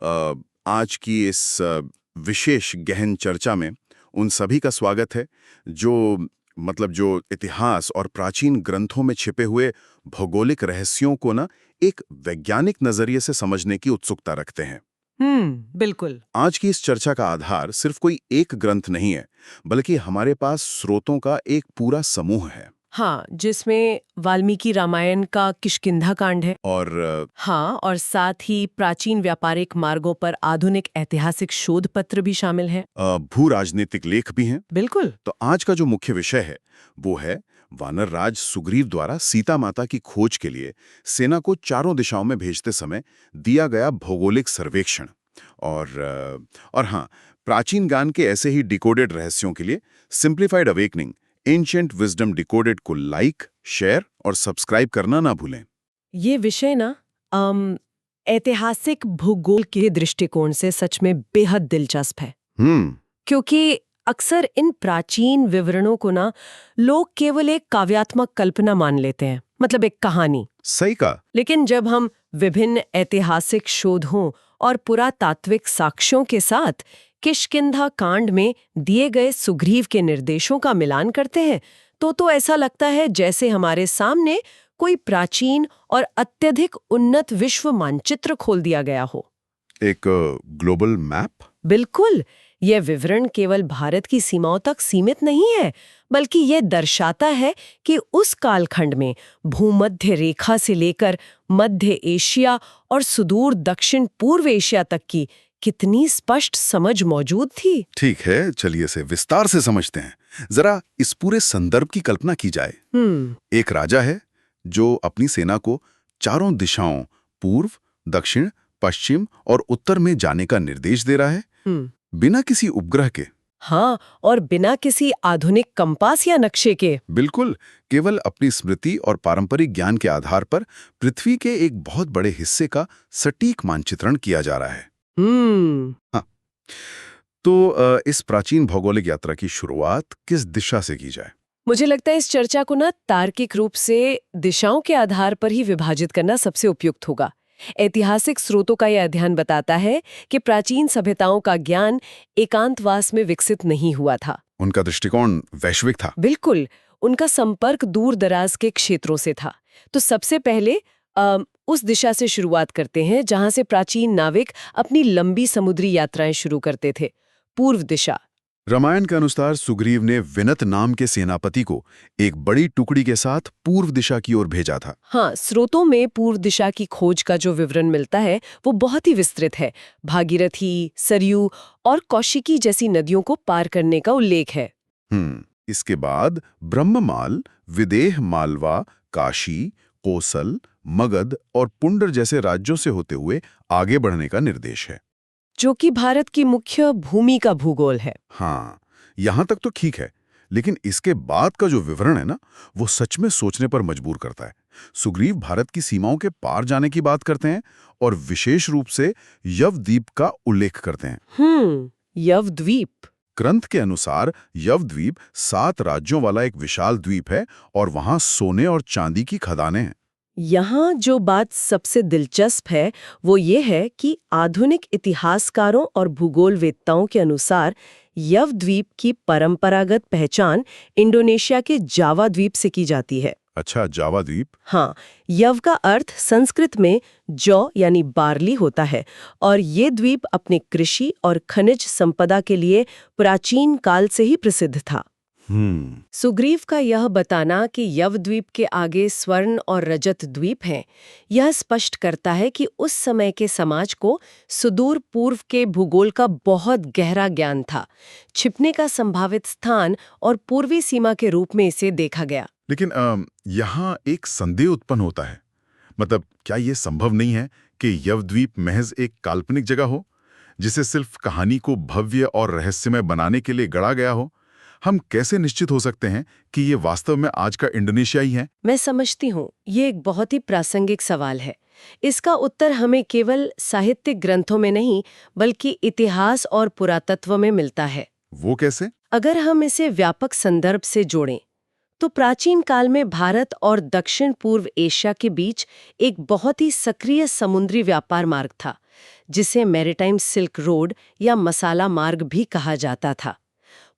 आज की इस विशेष गहन चर्चा में उन सभी का स्वागत है जो जो इतिहास और प्राचीन ग्रंथों में छिपे हुए भौगोलिक रहस्यों को ना एक वैज्ञानिक नजरिए से समझने की उत्सुकता रखते हैं। बिल्कुल। आज की इस चर्चा का आधार सिर्फ कोई एक ग्रंथ नहीं है, बल्कि हमारे पास स्रोतों का एक पूरा समूह है। हाँ, जिसमें वाल्मीकि रामायण का किष्किंधा कांड है। और हाँ, और साथ ही प्राचीन व्यापारिक मार्गों पर आधुनिक ऐतिहासिक शोध पत्र भी शामिल हैं। भू राजनीतिक लेख भी हैं। बिल्कुल। तो आज का जो मुख्य विषय है वो है वानर राज सुग्रीव द्वारा सीता माता की खोज के लिए सेना को चारों दिशाओं में भेजते समय दिया गया भौगोलिक सर्वेक्षण। और हाँ, प्राचीन ज्ञान के ऐसे ही डिकोडेड रहस्यों के लिए simplified awakening ancient wisdom decoded को लाइक, शेयर और सब्सक्राइब करना ना भूलें। ये विषय ना ऐतिहासिक भूगोल के दृष्टिकोण से सच में बेहद दिलचस्प है। क्योंकि अक्सर इन प्राचीन विवरणों को ना लोग केवल एक काव्यात्मक कल्पना मान लेते हैं, मतलब एक कहानी। सही कहा। लेकिन जब हम विभिन्न ऐतिहासिक शोधों और पुरातात्विक साक्ष्यों के साथ किष्किंधा कांड में दिए गए सुग्रीव के निर्देशों का मिलान करते हैं तो ऐसा लगता है जैसे हमारे सामने कोई प्राचीन और अत्यधिक उन्नत विश्व मानचित्र खोल दिया गया हो। एक ग्लोबल मैप। बिल्कुल। यह विवरण केवल भारत की सीमाओं तक सीमित नहीं है, बल्कि यह दर्शाता है कि उस कालखंड में भूमध्य रेखा से लेकर मध्य एशिया और सुदूर दक्षिण पूर्व एशिया तक की कितनी स्पष्ट समझ मौजूद थी। ठीक है, चलिए इसे विस्तार से समझते हैं। जरा इस पूरे संदर्भ की कल्पना की जाए। एक राजा है जो अपनी सेना को चारों दिशाओं पूर्व, दक्षिण, पश्चिम और उत्तर में जाने का निर्देश दे रहा है, बिना किसी उपग्रह के। हाँ, और बिना किसी आधुनिक कंपास या नक्शे के। बिल्कुल, केवल अपनी स्मृति और पारंपरिक ज्ञान के आधार पर पृथ्वी के एक बहुत बड़े हिस्से का सटीक मानचित्रण किया जा रहा है। हाँ, तो इस प्राचीन भौगोलिक यात्रा की शुरुआत किस दिशा से की जाए? मुझे लगता है इस चर्चा को ना तार्किक रूप से दिशाओं के आधार पर ही विभाजित करना सबसे उपयुक्त होगा। ऐतिहासिक स्रोतों का यह अध्ययन बताता है कि प्राचीन सभ्यताओं का ज्ञान एकांतवास में विकसित नहीं हुआ था। उनका दृष्टिकोण वैश्विक था। बिल्कुल, उनका संपर्क दूर दराज के क्षेत्रों से था। तो सबसे पहले उस दिशा से शुरुआत करते हैं जहां से प्राचीन नाविक अपनी लंबी समुद्री यात्राएं शुरू करते थे, पूर्व दिशा। रामायण के अनुसार सुग्रीव ने विनत नाम के सेनापति को एक बड़ी टुकड़ी के साथ पूर्व दिशा की ओर भेजा था। हाँ, स्रोतों में पूर्व दिशा की खोज का जो विवरण मिलता है वो बहुत ही विस्तृत है। भागीरथी, सरयू और कौशिकी जैसी नदियों को पार करने का उल्लेख है। इसके बाद ब्रह्ममाल, विदेह मालवा, काशी, कोसल, मगध और पुंडर जैसे राज्यों से होते हुए आगे बढ़ने का निर्देश है, जो कि भारत की मुख्य भूमि का भूगोल है। हाँ, यहां तक तो ठीक है, लेकिन इसके बाद का जो विवरण है ना, वो सच में सोचने पर मजबूर करता है। सुग्रीव भारत की सीमाओं के पार जाने की बात करते हैं और विशेष रूप से यवद्वीप का उल्लेख करते हैं। यवद्वीप। ग्रंथ के अनुसार यवद्वीप 7 राज्यों वाला एक विशाल द्वीप है और वहां सोने और चांदी की खदानें हैं। यहाँ जो बात सबसे दिलचस्प है वो ये है कि आधुनिक इतिहासकारों और भूगोलवेत्ताओं के अनुसार यवद्वीप की परंपरागत पहचान इंडोनेशिया के जावा द्वीप से की जाती है। अच्छा, जावा द्वीप। हाँ, यव का अर्थ संस्कृत में जौ यानी बार्ली होता है और ये द्वीप अपने कृषि और खनिज संपदा के लिए प्राचीन काल से ही प्रसिद्ध था। सुग्रीव का यह बताना कि यवद्वीप के आगे स्वर्ण और रजत द्वीप हैं, यह स्पष्ट करता है कि उस समय के समाज को सुदूर पूर्व के भूगोल का बहुत गहरा ज्ञान था। छिपने का संभावित स्थान और पूर्वी सीमा के रूप में इसे देखा गया। लेकिन यहाँ एक संदेह उत्पन्न होता है, मतलब क्या ये संभव नहीं है कि यवद्वीप महज एक काल्पनिक जगह हो जिसे सिर्फ कहानी को भव्य और रहस्यमय बनाने के लिए गढ़ा गया हो? हम कैसे निश्चित हो सकते हैं कि ये वास्तव में आज का इंडोनेशिया ही है? मैं समझती हूँ, ये एक बहुत ही प्रासंगिक सवाल है। इसका उत्तर हमें केवल साहित्यिक ग्रंथों में नहीं, बल्कि इतिहास और पुरातत्व में मिलता है। वो कैसे? अगर हम इसे व्यापक संदर्भ से जोड़ें, तो प्राचीन काल में भारत और दक्षिण पूर्व एशिया के बीच एक बहुत ही सक्रिय समुद्री व्यापार मार्ग था, जिसे मैरीटाइम सिल्क रोड या मसाला मार्ग भी कहा जाता था।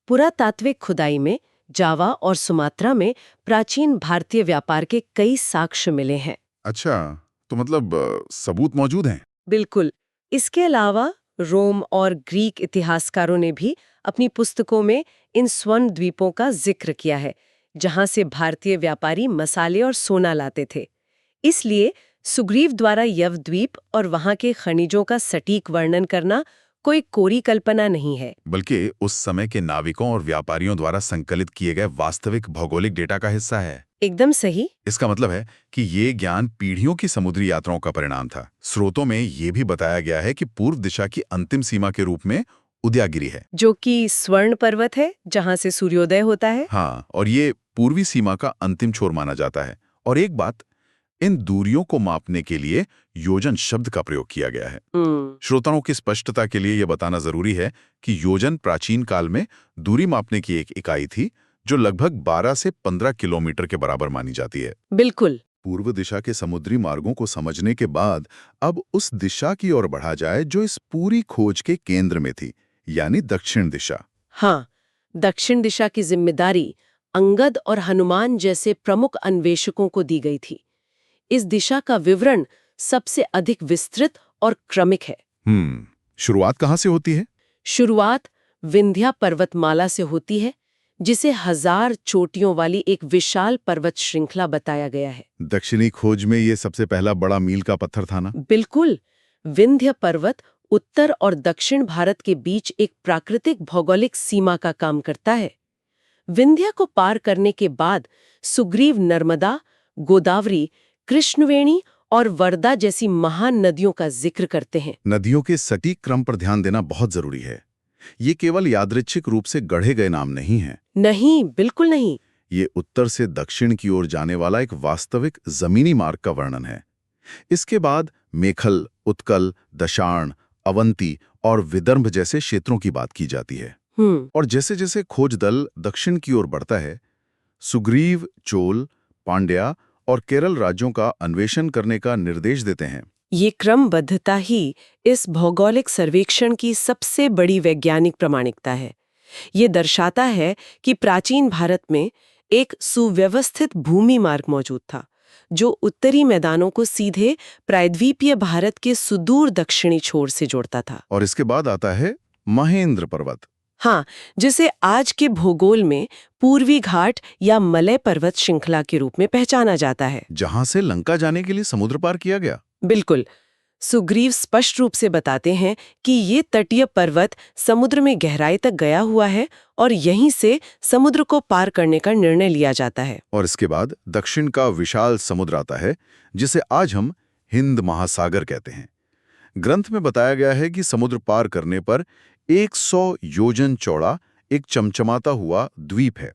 पुरातात्विक खुदाई में जावा और सुमात्रा में प्राचीन भारतीय व्यापार के कई साक्ष्य मिले हैं। अच्छा, तो मतलब सबूत मौजूद हैं। बिल्कुल। इसके अलावा रोम और ग्रीक इतिहासकारों ने भी अपनी पुस्तकों में इन स्वर्ण द्वीपों का जिक्र किया है, जहां से भारतीय व्यापारी मसाले और सोना लाते थे। इसलिए सुग्रीव द्वारा यव द्वीप और वहां के खनिजों का सटीक वर्णन करना कोई कोरी कल्पना नहीं है। बल्कि उस समय के नाविकों और व्यापारियों द्वारा संकलित किए गए वास्तविक भौगोलिक डेटा का हिस्सा है। एकदम सही। इसका मतलब है कि ये ज्ञान पीढ़ियों की समुद्री यात्राओं का परिणाम था। स्रोतों में ये भी बताया गया है कि पूर्व दिशा की अंतिम सीमा के रूप में उदयागिरी है, जो कि स्वर्ण पर्वत है, जहां से सूर्योदय होता है। हाँ, और ये पूर्वी सीमा का अंतिम छोर माना जाता है। और एक बात, इन दूरियों को मापने के लिए योजन शब्द का प्रयोग किया गया है। श्रोताओं की स्पष्टता के लिए यह बताना जरूरी है कि योजन प्राचीन काल में दूरी मापने की एक इकाई थी, जो लगभग 12 से 15 किलोमीटर के बराबर मानी जाती है। बिल्कुल। पूर्व दिशा के समुद्री मार्गों को समझने के बाद अब उस दिशा की ओर बढ़ा जाए जो इस पूरी खोज के केंद्र में थी, यानी दक्षिण दिशा। हाँ, दक्षिण दिशा की जिम्मेदारी अंगद और हनुमान जैसे प्रमुख अन्वेषकों को दी गई थी। इस दिशा का विवरण सबसे अधिक विस्तृत और क्रमिक है। शुरुआत कहाँ से होती है? शुरुआत विंध्या पर्वतमाला से होती है, जिसे 1000 चोटियों वाली एक विशाल पर्वत श्रृंखला बताया गया है। दक्षिणी खोज में ये सबसे पहला बड़ा मील का पत्थर था ना? बिल्कुल। विंध्य पर्वत उत्तर और दक्षिण भारत के बीच एक प्राकृतिक भौगोलिक सीमा का काम करता है। विंध्या को पार करने के बाद सुग्रीव नर्मदा, गोदावरी, कृष्णवेणी और वर्धा जैसी महान नदियों का जिक्र करते हैं। नदियों के सटीक क्रम पर ध्यान देना बहुत जरूरी है। ये केवल यादृच्छिक रूप से गढ़े गए नाम नहीं हैं। नहीं, बिल्कुल नहीं। ये उत्तर से दक्षिण की ओर जाने वाला एक वास्तविक जमीनी मार्ग का वर्णन है। इसके बाद मेखल, उत्कल, दशार्ण, अवंती और विदर्भ जैसे क्षेत्रों की बात की जाती है। और जैसे जैसे खोज दल दक्षिण की ओर बढ़ता है, सुग्रीव चोल, पांड्या और केरल राज्यों का अन्वेषण करने का निर्देश देते हैं। ये क्रमबद्धता ही इस भौगोलिक सर्वेक्षण की सबसे बड़ी वैज्ञानिक प्रामाणिकता है। ये दर्शाता है कि प्राचीन भारत में एक सुव्यवस्थित भूमि मार्ग मौजूद था, जो उत्तरी मैदानों को सीधे प्रायद्वीपीय भारत के सुदूर दक्षिणी छोर से जोड़ता था। और इसके बाद आता है महेंद्र पर्वत। हाँ, जिसे आज के भूगोल में पूर्वी घाट या मलय पर्वत श्रृंखला के रूप में पहचाना जाता है, जहां से लंका जाने के लिए समुद्र पार किया गया। बिल्कुल। सुग्रीव स्पष्ट रूप से बताते हैं कि ये तटीय पर्वत समुद्र में गहराई तक गया हुआ है और यहीं से समुद्र को पार करने का निर्णय लिया जाता है। और इसके बाद दक्षिण का विशाल समुद्र आता है, जिसे आज हम हिंद महासागर कहते हैं। ग्रंथ में बताया गया है कि समुद्र पार करने पर 100 योजन चौड़ा एक चमचमाता हुआ द्वीप है।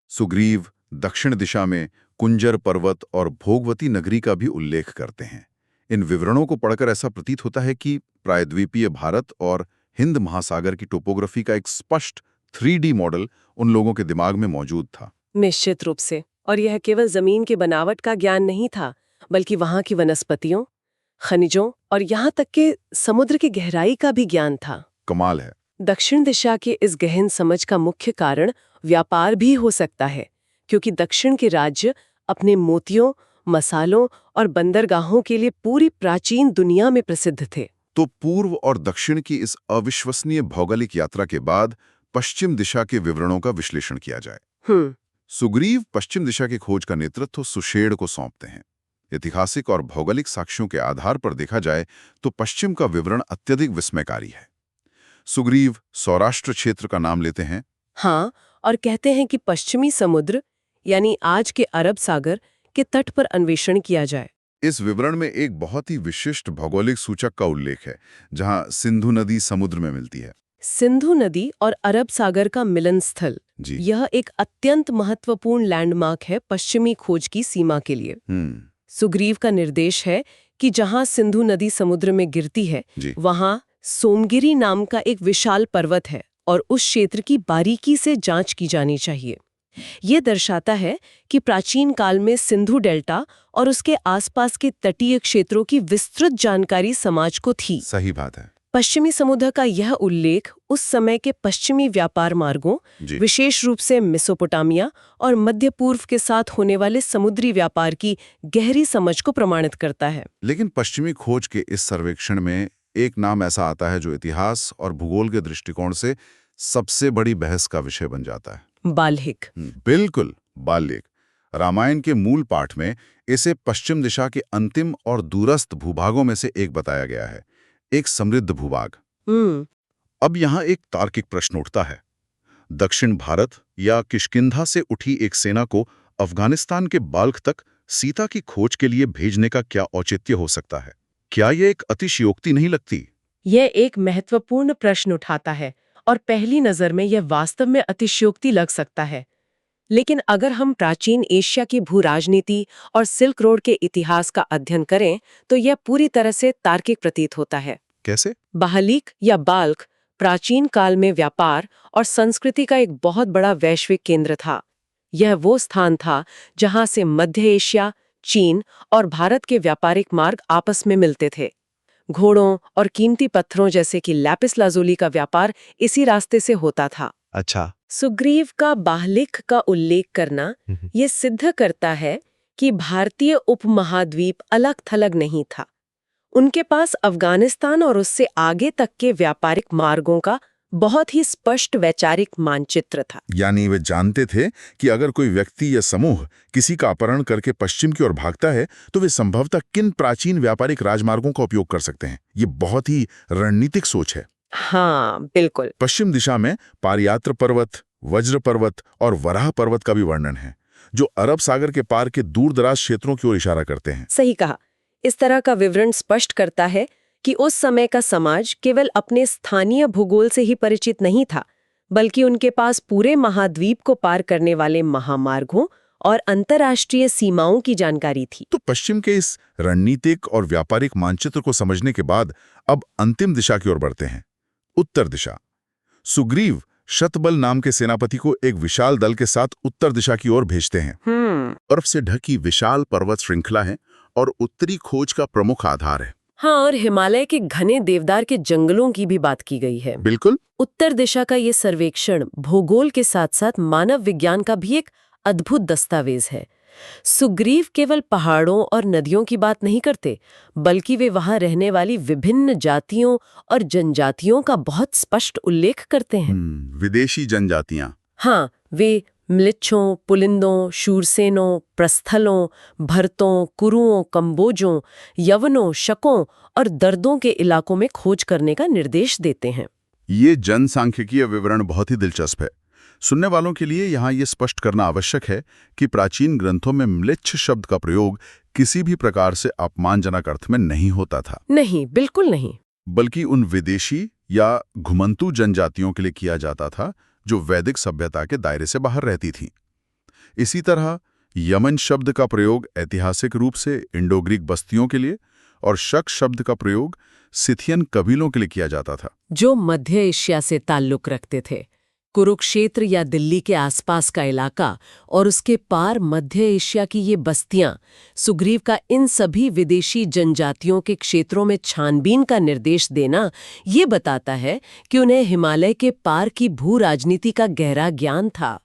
सुग्रीव दक्षिण दिशा में कुंजर पर्वत और भोगवती नगरी का भी उल्लेख करते हैं। इन विवरणों को पढ़कर ऐसा प्रतीत होता है कि प्रायद्वीपीय भारत और हिंद महासागर की टोपोग्राफी का एक स्पष्ट 3D मॉडल उन लोगों के दिमाग में मौजूद था। निश्चित रूप से। और यह केवल जमीन की बनावट का ज्ञान नहीं था, बल्कि वहां की वनस्पतियों, खनिजों और यहाँ तक के समुद्र की गहराई का भी ज्ञान था। कमाल है। दक्षिण दिशा के इस गहन समझ का मुख्य कारण व्यापार भी हो सकता है, क्योंकि दक्षिण के राज्य अपने मोतियों, मसालों और बंदरगाहों के लिए पूरी प्राचीन दुनिया में प्रसिद्ध थे। तो पूर्व और दक्षिण की इस अविश्वसनीय भौगोलिक यात्रा के बाद पश्चिम दिशा के विवरणों का विश्लेषण किया जाए। सुग्रीव पश्चिम दिशा की खोज का नेतृत्व सुषेण को सौंपते हैं। ऐतिहासिक और भौगोलिक साक्ष्यों के आधार पर देखा जाए तो पश्चिम का विवरण अत्यधिक विस्मयकारी है। सुग्रीव सौराष्ट्र क्षेत्र का नाम लेते हैं। हाँ, और कहते हैं कि पश्चिमी समुद्र यानी आज के अरब सागर के तट पर अन्वेषण किया जाए। इस विवरण में एक बहुत ही विशिष्ट भौगोलिक सूचक का उल्लेख है, जहां सिंधु नदी समुद्र में मिलती है। सिंधु नदी और अरब सागर का मिलन स्थल, यह एक अत्यंत महत्वपूर्ण लैंडमार्क है पश्चिमी खोज की सीमा के लिए। सुग्रीव का निर्देश है कि जहां सिंधु नदी समुद्र में गिरती है, वहां सोमगिरी नाम का एक विशाल पर्वत है और उस क्षेत्र की बारीकी से जांच की जानी चाहिए। ये दर्शाता है कि प्राचीन काल में सिंधु डेल्टा और उसके आसपास के तटीय क्षेत्रों की विस्तृत जानकारी समाज को थी। सही बात है। पश्चिमी समुद्र का यह उल्लेख उस समय के पश्चिमी व्यापार मार्गों, जी। विशेष रूप से मेसोपोटामिया और मध्य पूर्व के साथ होने वाले समुद्री व्यापार की गहरी समझ को प्रमाणित करता है। लेकिन पश्चिमी खोज के इस सर्वेक्षण में एक नाम ऐसा आता है जो इतिहास और भूगोल के दृष्टिकोण से सबसे बड़ी बहस का विषय बन जाता है। बाल्हिक। बिल्कुल, बाल्हिक। रामायण के मूल पाठ में इसे पश्चिम दिशा के अंतिम और दूरस्थ भूभागों में से एक बताया गया है, एक समृद्ध भूभाग। अब यहाँ एक तार्किक प्रश्न उठता है। दक्षिण भारत या किष्किंधा से उठी एक सेना को अफगानिस्तान के बाल्ख तक सीता की खोज के लिए भेजने का क्या औचित्य हो सकता है? क्या यह एक अतिशयोक्ति नहीं लगती? यह एक महत्वपूर्ण प्रश्न उठाता है और पहली नजर में यह वास्तव में अतिशयोक्ति लग सकता है। लेकिन अगर हम प्राचीन एशिया की भू-राजनीति और सिल्क रोड के इतिहास का अध्ययन करें तो यह पूरी तरह से तार्किक प्रतीत होता है। कैसे? बाहलिक या बाल्ख प्राचीन काल में व्यापार और संस्कृति का एक बहुत बड़ा वैश्विक केंद्र था। यह वो स्थान था जहां से मध्य एशिया, चीन और भारत के व्यापारिक मार्ग आपस में मिलते थे। घोड़ों और कीमती पत्थरों जैसे कि लैपिस लाजुली का व्यापार इसी रास्ते से होता था। अच्छा। सुग्रीव का बाहलिक का उल्लेख करना ये सिद्ध करता है कि भारतीय उपमहाद्वीप अलग थलग नहीं था। उनके पास अफगानिस्तान और उससे आगे तक के व्यापारिक मार्गों का बहुत ही स्पष्ट वैचारिक मानचित्र था। यानी वे जानते थे कि अगर कोई व्यक्ति या समूह किसी का अपहरण करके पश्चिम की ओर भागता है तो वे संभवतः किन प्राचीन व्यापारिक राजमार्गों का उपयोग कर सकते हैं। ये बहुत ही रणनीतिक सोच है। हाँ, बिल्कुल। पश्चिम दिशा में पारियात्र पर्वत, वज्र पर्वत और वराह पर्वत का भी वर्णन है, जो अरब सागर के पार के दूर-दराज क्षेत्रों की ओर इशारा करते हैं। सही कहा। इस तरह का विवरण स्पष्ट करता है कि उस समय का समाज केवल अपने स्थानीय भूगोल से ही परिचित नहीं था, बल्कि उनके पास पूरे महाद्वीप को पार करने वाले महामार्गों और अंतर्राष्ट्रीय सीमाओं की जानकारी थी। तो पश्चिम के इस रणनीतिक और व्यापारिक मानचित्र को समझने के बाद अब अंतिम दिशा की ओर बढ़ते हैं, उत्तर दिशा। सुग्रीव शतबल नाम के सेनापति को एक विशाल दल के साथ उत्तर दिशा की ओर भेजते हैं। बर्फ से ढकी विशाल पर्वत श्रृंखला है और उत्तरी खोज का प्रमुख आधार है। हाँ, और हिमालय के घने देवदार के जंगलों की भी बात की गई है। बिल्कुल। उत्तर दिशा का ये सर्वेक्षण भूगोल के साथ साथ मानव विज्ञान का भी एक अद्भुत दस्तावेज है। सुग्रीव केवल पहाड़ों और नदियों की बात नहीं करते, बल्कि वे वहां रहने वाली विभिन्न जातियों और जनजातियों का बहुत स्पष्ट उल्लेख करते हैं। विदेशी जनजातियां। हाँ, वे म्लिच्छों, पुलिंदों, शूरसेनों, प्रस्थलों, भरतों, कुरुओं, कंबोजों, यवनों, शकों और दर्दों के इलाकों में खोज करने का निर्देश देते हैं। ये जनसांख्यिकीय विवरण बहुत ही दिलचस्प है। सुनने वालों के लिए यहाँ ये स्पष्ट करना आवश्यक है कि प्राचीन ग्रंथों में म्लिच्छ शब्द का प्रयोग किसी भी प्रकार से अपमानजनक अर्थ में नहीं होता था। नहीं, बिल्कुल नहीं। बल्कि उन विदेशी या घुमंतू जनजातियों के लिए किया जाता था जो वैदिक सभ्यता के दायरे से बाहर रहती थीं। इसी तरह यमन शब्द का प्रयोग ऐतिहासिक रूप से इंडो ग्रीक बस्तियों के लिए और शक शब्द का प्रयोग सिथियन कबीलों के लिए किया जाता था, जो मध्य एशिया से ताल्लुक रखते थे। कुरुक्षेत्र या दिल्ली के आसपास का इलाका और उसके पार मध्य एशिया की ये बस्तियां, सुग्रीव का इन सभी विदेशी जनजातियों के क्षेत्रों में छानबीन का निर्देश देना ये बताता है कि उन्हें हिमालय के पार की भू राजनीति का गहरा ज्ञान था।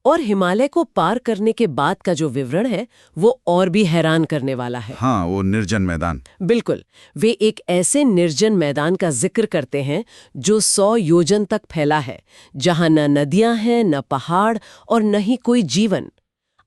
और हिमालय को पार करने के बाद का जो विवरण है वो और भी हैरान करने वाला है। हाँ, वो निर्जन मैदान। बिल्कुल। वे एक ऐसे निर्जन मैदान का जिक्र करते हैं जो 100 योजन तक फैला है, जहां न नदियां हैं, न पहाड़ और न ही कोई जीवन।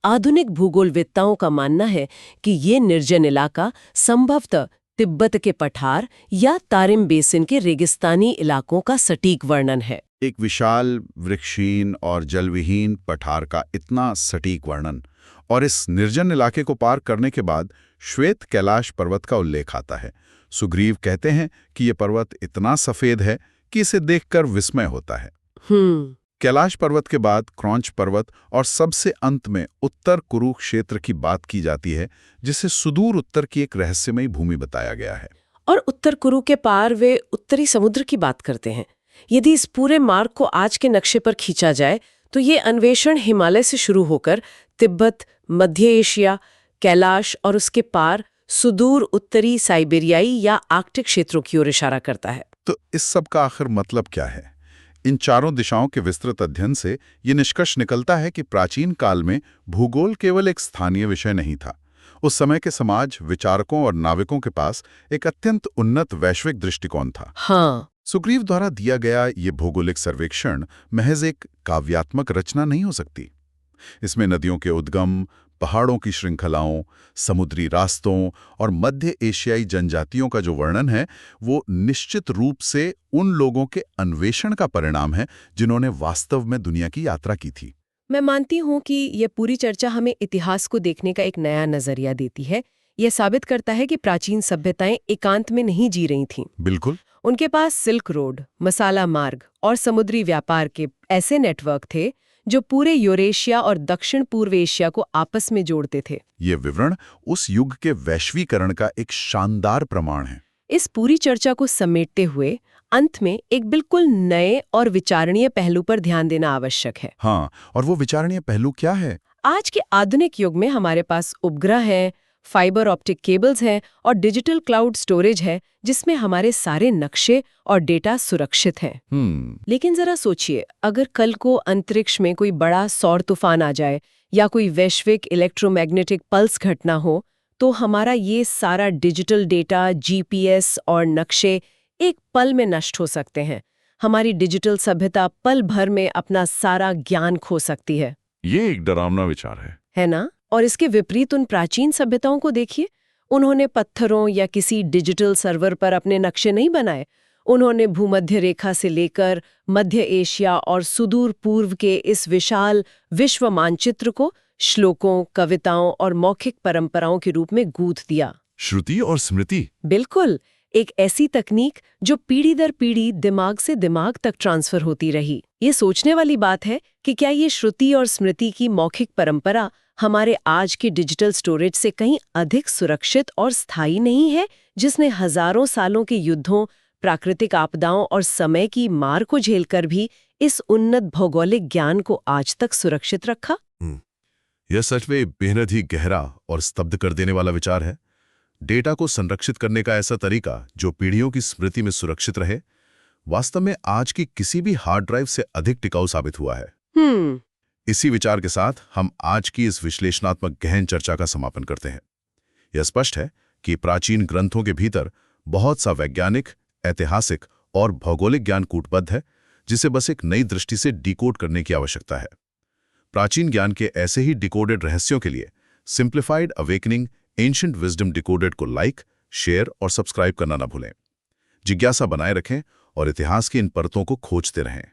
आधुनिक भूगोलवेत्ताओं का मानना है कि ये निर्जन इलाका संभवतः तिब्बत के पठार या तारिम बेसिन के रेगिस्तानी इलाकों का सटीक वर्णन है। एक विशाल वृक्षहीन और जलविहीन पठार का इतना सटीक वर्णन, और इस निर्जन इलाके को पार करने के बाद श्वेत कैलाश पर्वत का उल्लेख आता है। सुग्रीव कहते हैं कि ये पर्वत इतना सफेद है कि इसे देखकर विस्मय होता है। कैलाश पर्वत के बाद क्रौंच पर्वत और सबसे अंत में उत्तर कुरुक्षेत्र की बात की जाती है, जिसे सुदूर उत्तर की एक रहस्यमयी भूमि बताया गया है। और उत्तर कुरु के पार वे उत्तरी समुद्र की बात करते हैं। यदि इस पूरे मार्ग को आज के नक्शे पर खींचा जाए तो ये अन्वेषण हिमालय से शुरू होकर तिब्बत, मध्य एशिया, कैलाश और उसके पार सुदूर उत्तरी साइबेरियाई या आर्कटिक क्षेत्रों की ओर इशारा करता है। तो इस सब का आखिर मतलब क्या है? इन चारों दिशाओं के विस्तृत अध्ययन से ये निष्कर्ष निकलता है कि प्राचीन काल में भूगोल केवल एक स्थानीय विषय नहीं था। उस समय के समाज, विचारकों और नाविकों के पास एक अत्यंत उन्नत वैश्विक दृष्टिकोण था। हाँ, सुग्रीव द्वारा दिया गया ये भौगोलिक सर्वेक्षण महज एक काव्यात्मक रचना नहीं हो सकती। इसमें नदियों के उद्गम, पहाड़ों की श्रृंखलाओं, समुद्री रास्तों और मध्य एशियाई जनजातियों का जो वर्णन है, वो निश्चित रूप से उन लोगों के अन्वेषण का परिणाम है जिन्होंने वास्तव में दुनिया की यात्रा की थी। मैं मानती हूँ कि ये पूरी चर्चा हमें इतिहास को देखने का एक नया नजरिया देती है। यह साबित करता है कि प्राचीन सभ्यताएं एकांत में नहीं जी रही थीं। बिल्कुल। उनके पास सिल्क रोड, मसाला मार्ग और समुद्री व्यापार के ऐसे नेटवर्क थे जो पूरे यूरेशिया और दक्षिण पूर्व एशिया को आपस में जोड़ते थे। ये विवरण उस युग के वैश्वीकरण का एक शानदार प्रमाण है। इस पूरी चर्चा को समेटते हुए अंत में एक बिल्कुल नए और विचारणीय पहलू पर ध्यान देना आवश्यक है। हाँ, और वो विचारणीय पहलू क्या है? आज के आधुनिक युग में हमारे पास उपग्रह है, फाइबर ऑप्टिक केबल्स हैं और डिजिटल क्लाउड स्टोरेज है, जिसमें हमारे सारे नक्शे और डेटा सुरक्षित हैं। लेकिन जरा सोचिए, अगर कल को अंतरिक्ष में कोई बड़ा सौर तूफान आ जाए या कोई वैश्विक इलेक्ट्रोमैग्नेटिक पल्स घटना हो, तो हमारा ये सारा डिजिटल डेटा, जीपीएस और नक्शे एक पल में नष्ट हो सकते हैं। हमारी डिजिटल सभ्यता पल भर में अपना सारा ज्ञान खो सकती है। ये एक डरावना विचार है ना? और इसके विपरीत उन प्राचीन सभ्यताओं को देखिए। उन्होंने पत्थरों या किसी डिजिटल सर्वर पर अपने नक्शे नहीं बनाए। उन्होंने भूमध्य रेखा से लेकर मध्य एशिया और सुदूर पूर्व के इस विशाल विश्व मानचित्र को श्लोकों, कविताओं और मौखिक परंपराओं के रूप में गूंथ दिया। श्रुति और स्मृति। बिल्कुल, एक ऐसी तकनीक जो पीढ़ी दर पीढ़ी दिमाग से दिमाग तक ट्रांसफर होती रही। ये सोचने वाली बात है कि क्या ये श्रुति और स्मृति की मौखिक परंपरा हमारे आज के डिजिटल स्टोरेज से कहीं अधिक सुरक्षित और स्थायी नहीं है, जिसने हजारों सालों के युद्धों, प्राकृतिक आपदाओं और समय की मार को झेलकर भी इस उन्नत भौगोलिक ज्ञान को आज तक सुरक्षित रखा? यह सच में बेहद ही गहरा और स्तब्ध कर देने वाला विचार है। डेटा को संरक्षित करने का ऐसा तरीका जो पीढ़ियों की स्मृति में सुरक्षित रहे, वास्तव में आज की किसी भी हार्ड ड्राइव से अधिक टिकाऊ साबित हुआ है। इसी विचार के साथ हम आज की इस विश्लेषणात्मक गहन चर्चा का समापन करते हैं। यह स्पष्ट है कि प्राचीन ग्रंथों के भीतर बहुत सा वैज्ञानिक, ऐतिहासिक और भौगोलिक ज्ञान कूटबद्ध है, जिसे बस एक नई दृष्टि से डिकोड करने की आवश्यकता है। प्राचीन ज्ञान के ऐसे ही डिकोडेड रहस्यों के लिए simplified awakening ancient wisdom decoded को लाइक, शेयर और सब्सक्राइब करना ना भूलें। जिज्ञासा बनाए रखें और इतिहास की इन परतों को खोजते रहें।